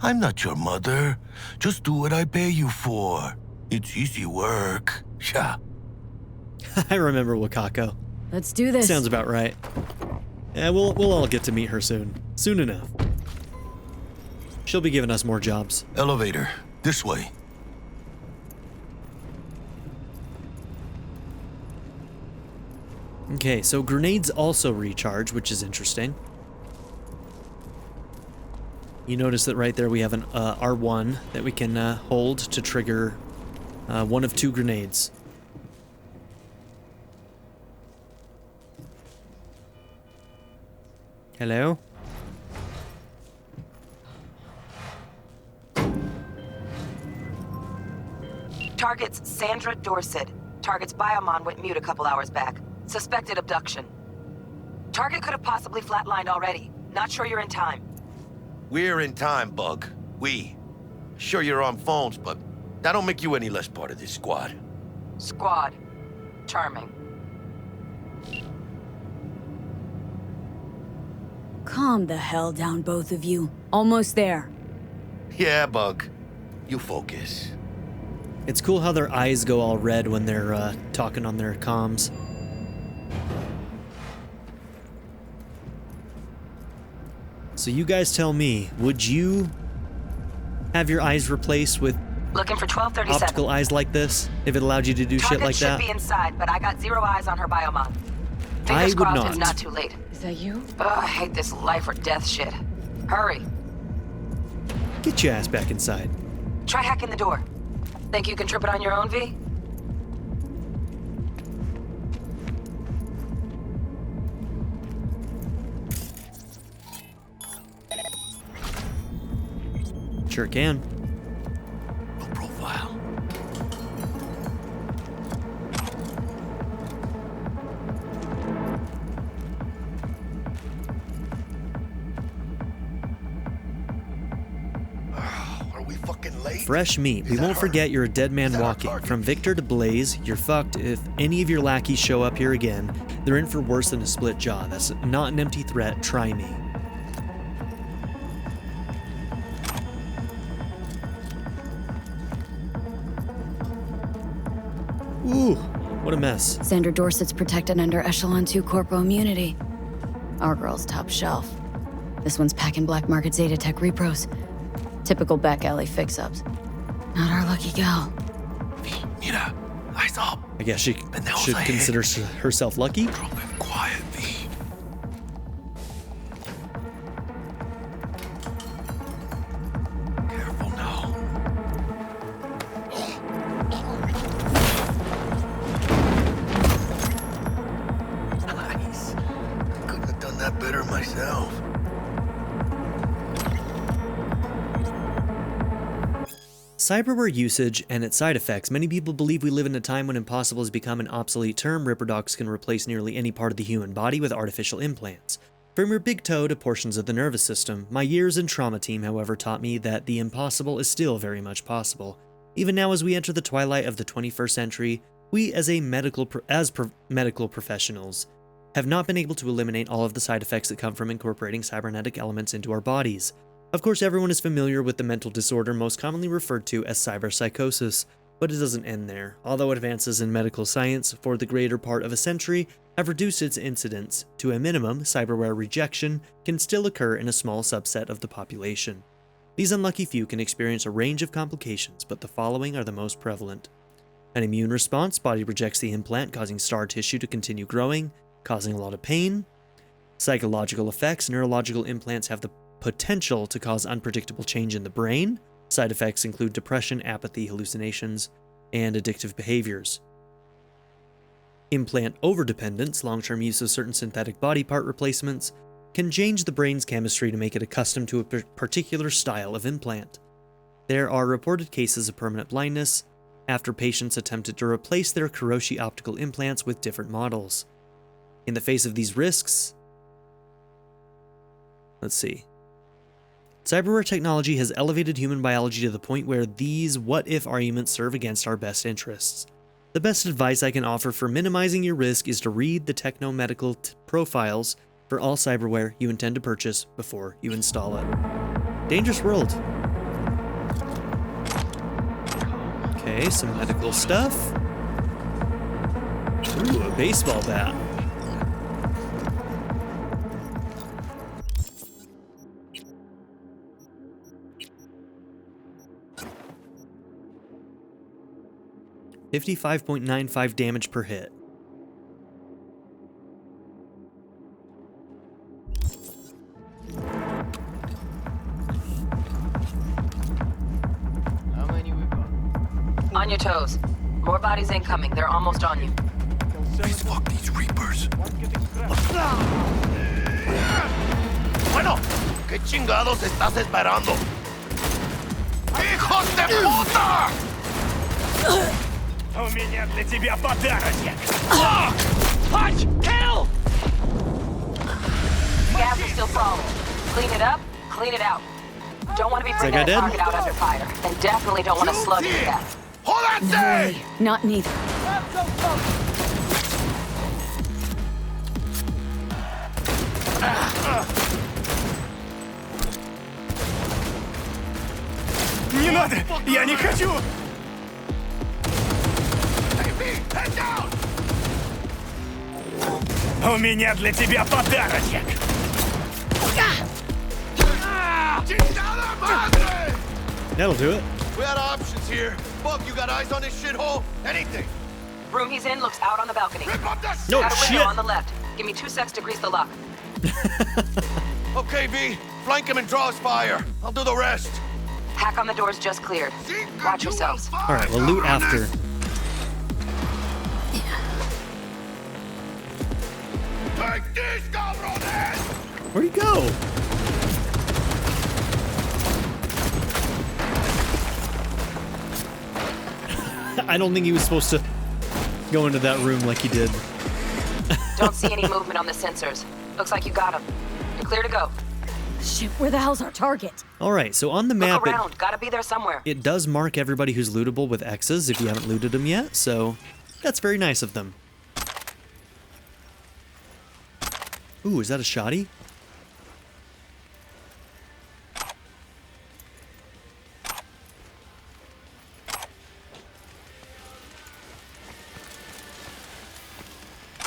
I'm not your mother. Just do what I pay you for. It's easy work. Yeah. I remember Wakako. Let's do this. Sounds about right. Yeah, we'll all get to meet her soon. Soon enough. She'll be giving us more jobs. Elevator. This way. Okay, so grenades also recharge, which is interesting. You notice that right there we have an R1 that we can hold to trigger one of 2 grenades. Hello? Target's Sandra Dorsett. Target's biomon went mute a couple hours back. Suspected abduction. Target could have possibly flatlined already. Not sure you're in time. We're in time, Bug. We. Sure, you're on phones, but that don't make you any less part of this squad. Squad. Charming. Calm the hell down, both of you. Almost there. Yeah, Bug. You focus. It's cool how their eyes go all red when they're talking on their comms. So you guys tell me, would you have your eyes replaced with Looking for 1237. optical eyes like this if it allowed you to do shit like Target that? should be inside, but I got 0 eyes on her biomon. I Fingers would crossed not. it's not too late. Is that you? Ugh, I hate this life or death shit. Hurry. Get your ass back inside. Try hacking the door. Think you can trip it on your own, V? Sure can. No profile. Are we fucking late? Fresh meat. We won't forget you're a dead man walking. From Victor to Blaze, you're fucked. If any of your lackeys show up here again, they're in for worse than a split jaw. That's not an empty threat. Try me. Ooh, what a mess. Sandra Dorsett's protected under Echelon 2 Corpo immunity. Our girl's top shelf. This one's packing black market Zeta Tech repros. Typical back alley fix-ups. Not our lucky gal. Mira, eyes up. I guess she should consider herself lucky. Quiet, V. Careful now. Nice. Couldn't have done that better myself. Cyberware usage and its side effects. Many people believe we live in a time when impossible has become an obsolete term. Ripperdocs can replace nearly any part of the human body with artificial implants. From your big toe to portions of the nervous system. My years in trauma team, however, taught me that the impossible is still very much possible. Even now, as we enter the twilight of the 21st century, we as medical professionals have not been able to eliminate all of the side effects that come from incorporating cybernetic elements into our bodies. Of course, everyone is familiar with the mental disorder most commonly referred to as cyberpsychosis, but it doesn't end there. Although advances in medical science for the greater part of a century have reduced its incidence to a minimum, cyberware rejection can still occur in a small subset of the population. These unlucky few can experience a range of complications, but the following are the most prevalent. An immune response, body rejects the implant, causing scar tissue to continue growing, causing a lot of pain. Psychological effects, neurological implants have the potential to cause unpredictable change in the brain. Side effects include depression, apathy, hallucinations, and addictive behaviors. Implant overdependence, long-term use of certain synthetic body part replacements, can change the brain's chemistry to make it accustomed to a particular style of implant. There are reported cases of permanent blindness after patients attempted to replace their Kiroshi optical implants with different models. In the face of these risks, cyberware technology has elevated human biology to the point where these what-if arguments serve against our best interests. The best advice I can offer for minimizing your risk is to read the techno-medical profiles for all cyberware you intend to purchase before you install it. Dangerous world. Okay, some medical stuff. Ooh, a baseball bat. $55.95 damage per hit. On your toes. More bodies incoming. They're almost on you. Please fuck these Reapers. Bueno, ¿qué chingados estás esperando? ¡Hijos de puta! У меня для тебя подарочек! Punch! Kill! Scabs are still solid. Clean it up, clean it out. Don't want to be Think bringing I a did? target out under fire. And definitely don't want to slug you to death. Hold that No thing! way. Not neither. Не надо! Я не хочу! Head down! У меня для тебя подарочек! Chingada madre! That'll do it. We had options here. Fuck, you got eyes on this shithole? Anything. Room he's in looks out on the balcony. Rip up the No Got a window shit. on the left. Give me 2 secs to grease the lock. Okay, V. Flank him and draw his fire. I'll do the rest. Hack on the doors just cleared. Watch yourselves. All right, we'll loot after. Take this, cabrones! Where'd he go? I don't think he was supposed to go into that room like he did. Don't see any movement on the sensors. Looks like you got him. You're clear to go. Shit, where the hell's our target? All right, so on the map, Look around. Gotta be there somewhere. it does mark everybody who's lootable with X's if you haven't looted them yet, so that's very nice of them. Ooh, is that a shotty?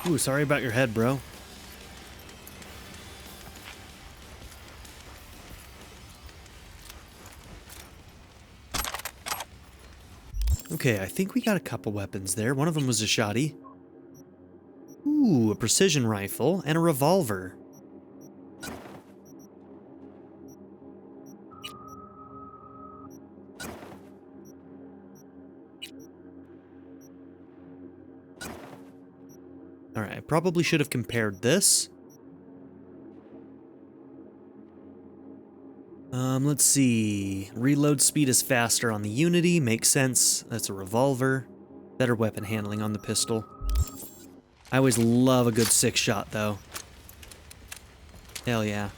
Ooh, sorry about your head, bro. Okay, I think we got a couple weapons there. One of them was a shotty. Ooh, a precision rifle and a revolver. Alright, I probably should have compared this. Let's see. Reload speed is faster on the Unity, makes sense. That's a revolver. Better weapon handling on the pistol. I always love a good 6-shot, though. Hell yeah.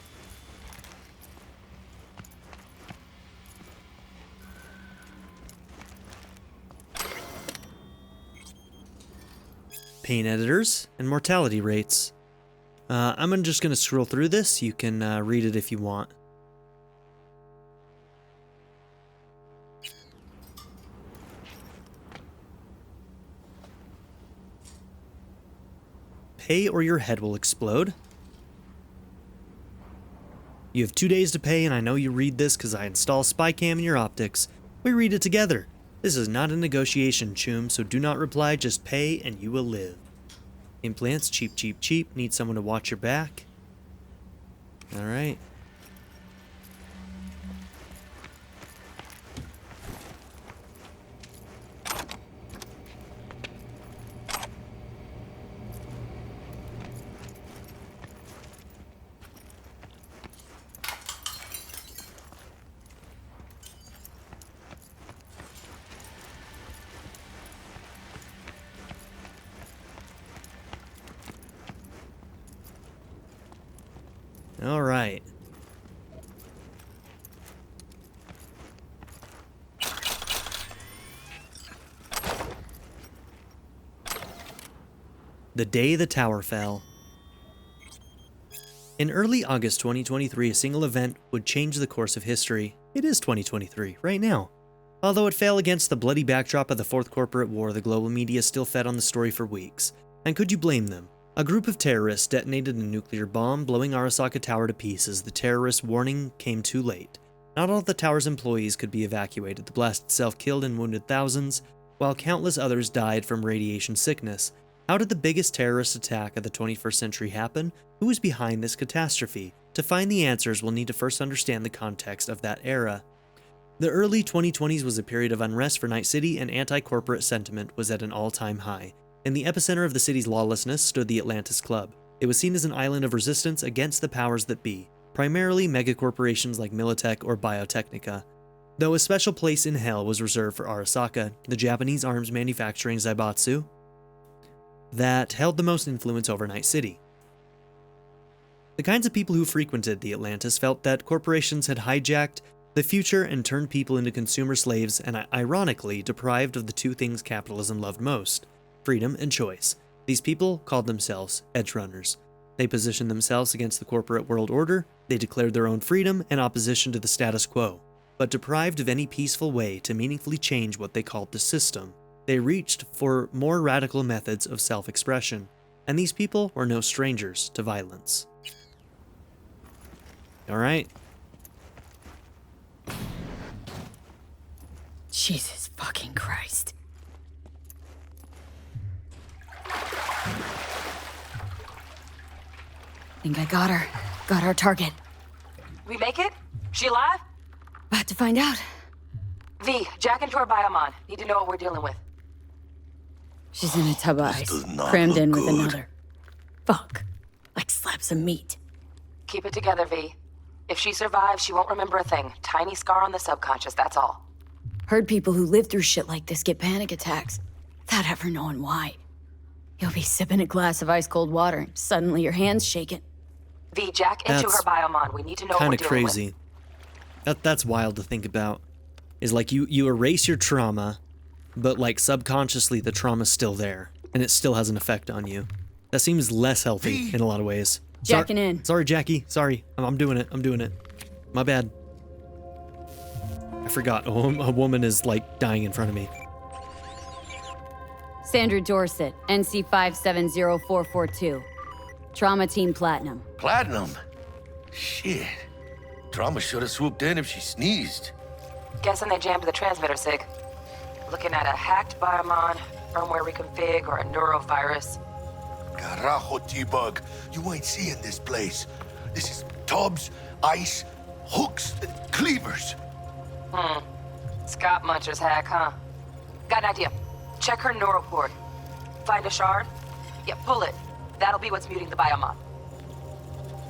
Paint editors and mortality rates. I'm just going to scroll through this. You can read it if you want. Pay or your head will explode. You have 2 days to pay, and I know you read this because I install Spycam in your optics. We read it together. This is not a negotiation, Choom, so do not reply, just pay and you will live. Implants, cheap, cheap, cheap. Need someone to watch your back. Alright. All right. The day the tower fell. In early August 2023, a single event would change the course of history. It is 2023, right now. Although it fell against the bloody backdrop of the Fourth Corporate War, the global media still fed on the story for weeks. And could you blame them? A group of terrorists detonated a nuclear bomb, blowing Arasaka Tower to pieces. The terrorist warning came too late. Not all of the tower's employees could be evacuated. The blast itself killed and wounded thousands, while countless others died from radiation sickness. How did the biggest terrorist attack of the 21st century happen? Who was behind this catastrophe? To find the answers, we'll need to first understand the context of that era. The early 2020s was a period of unrest for Night City, and anti-corporate sentiment was at an all-time high. In the epicenter of the city's lawlessness stood the Atlantis Club. It was seen as an island of resistance against the powers that be, primarily megacorporations like Militech or Biotechnica. Though a special place in hell was reserved for Arasaka, the Japanese arms manufacturing Zaibatsu, that held the most influence over Night City. The kinds of people who frequented the Atlantis felt that corporations had hijacked the future and turned people into consumer slaves and ironically deprived of the two things capitalism loved most, freedom and choice. These people called themselves edge runners. They positioned themselves against the corporate world order, they declared their own freedom and opposition to the status quo. But deprived of any peaceful way to meaningfully change what they called the system, they reached for more radical methods of self-expression, and these people were no strangers to violence. All right. Jesus fucking Christ. Think I got her. Got our target. We make it? She alive? About to find out. V, jack into her biomon. Need to know what we're dealing with. She's in a tub of ice, does not crammed in look with good. another. Fuck. Like slabs of meat. Keep it together, V. If she survives, she won't remember a thing. Tiny scar on the subconscious, that's all. Heard people who live through shit like this get panic attacks, without ever knowing why. You'll be sipping a glass of ice-cold water, and suddenly your hand's shaking. V, jack into That's her biomon. We need to know what we're Kind of dealing crazy. with. That's wild to think about. Is like you erase your trauma, but like subconsciously the trauma's still there, and it still has an effect on you. That seems less healthy in a lot of ways. Jacking in. Sorry, Jackie. Sorry. I'm doing it. I'm doing it. My bad. I forgot. A woman is like dying in front of me. Sandra Dorsett, NC 570442. Trauma Team Platinum. Platinum? Shit. Trauma should have swooped in if she sneezed. Guessing they jammed the transmitter, Sig. Looking at a hacked biomon, firmware reconfig, or a neurovirus. Carajo, T-Bug. You ain't seeing this place. This is tubs, ice, hooks, and cleavers. Scott Muncher's hack, huh? Got an idea. Check her neuroport. Find a shard? Yeah, pull it. That'll be what's muting the biomon.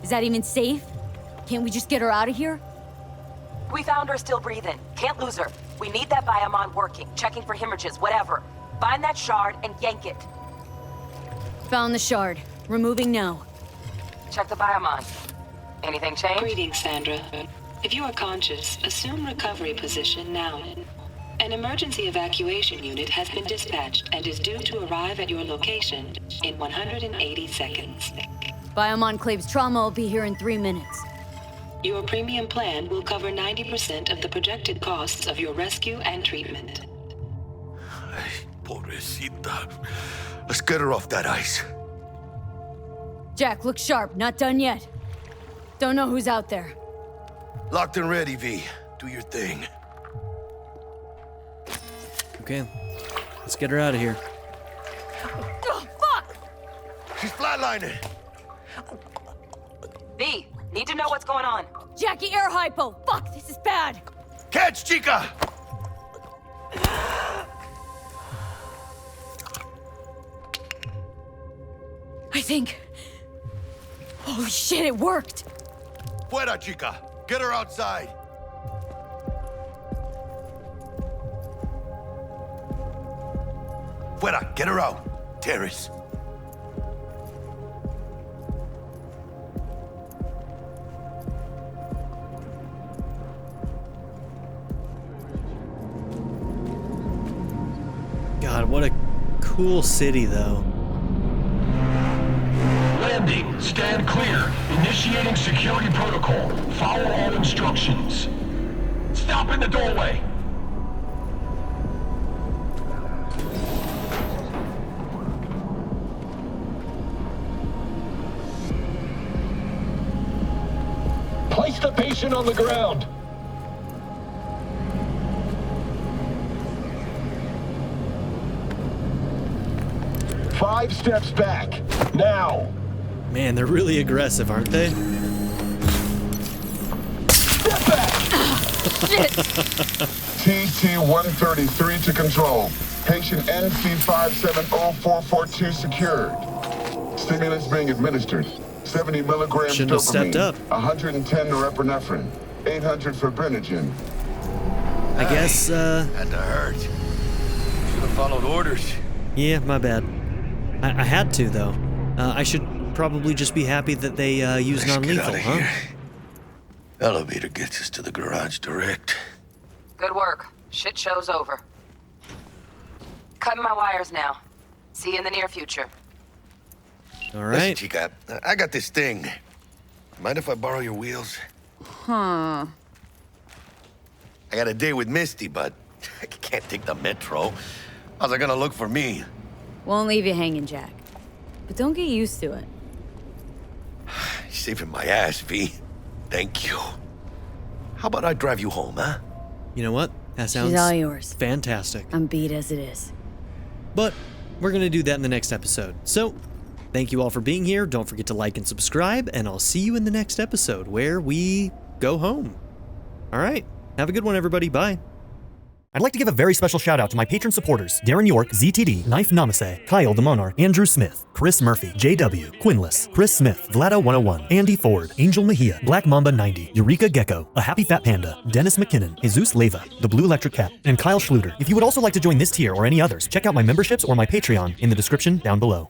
Is that even safe? Can't we just get her out of here? We found her still breathing. Can't lose her. We need that biomon working, checking for hemorrhages, whatever. Find that shard and yank it. Found the shard. Removing now. Check the biomon. Anything change? Greetings, Sandra. If you are conscious, assume recovery position now. An emergency evacuation unit has been dispatched and is due to arrive at your location in 180 seconds. Biomon claims trauma will be here in 3 minutes. Your premium plan will cover 90% of the projected costs of your rescue and treatment. Ay, pobrecita. Let's get her off that ice. Jack, look sharp. Not done yet. Don't know who's out there. Locked and ready, V. Do your thing. Okay. Let's get her out of here. Oh, fuck! She's flatlining. V, need to know what's going on. Jackie, air hypo! Fuck, this is bad! Catch, chica! I think... Holy shit, it worked! Fuera, chica. Get her outside. Fuera, get her out. Terrace. God, what a cool city, though. Landing. Stand clear. Initiating security protocol. Follow all instructions. Stop in the doorway. Place the patient on the ground. Five steps back. Now. Man, they're really aggressive, aren't they? Step back. Shit! TT-133 to control. Patient NC570442 secured. Stimulants being administered. 70 milligrams Shouldn't have stepped up. 110 norepinephrine. 800 fibrinogen. I guess, Had to hurt. Should have followed orders. yeah, my bad. I had to, though. I should probably just be happy that they used Let's get non-lethal, outta huh? here. Elevator gets us to the garage direct. Good work. Shit show's over. Cutting my wires now. See you in the near future. All Listen, right. Chica, I got this thing. Mind if I borrow your wheels? Huh. I got a date with Misty, but I can't take the metro. How's it gonna look for me? Won't leave you hanging, Jack. But don't get used to it. You're saving my ass, V. Thank you. How about I drive you home, huh? You know what? That sounds She's all yours. fantastic. I'm beat as it is. But we're going to do that in the next episode. So, thank you all for being here. Don't forget to like and subscribe, and I'll see you in the next episode where we go home. All right. Have a good one, everybody. Bye. I'd like to give a very special shout out to my patron supporters: Darren York, ZTD, Knife Namaste, Kyle the Monarch, Andrew Smith, Chris Murphy, JW, Quinless, Chris Smith, Vlado101, Andy Ford, Angel Mejia, Black Mamba 90, Eureka Gecko, A Happy Fat Panda, Dennis McKinnon, Jesus Leva, The Blue Electric Cat, and Kyle Schluter. If you would also like to join this tier or any others, check out my memberships or my Patreon in the description down below.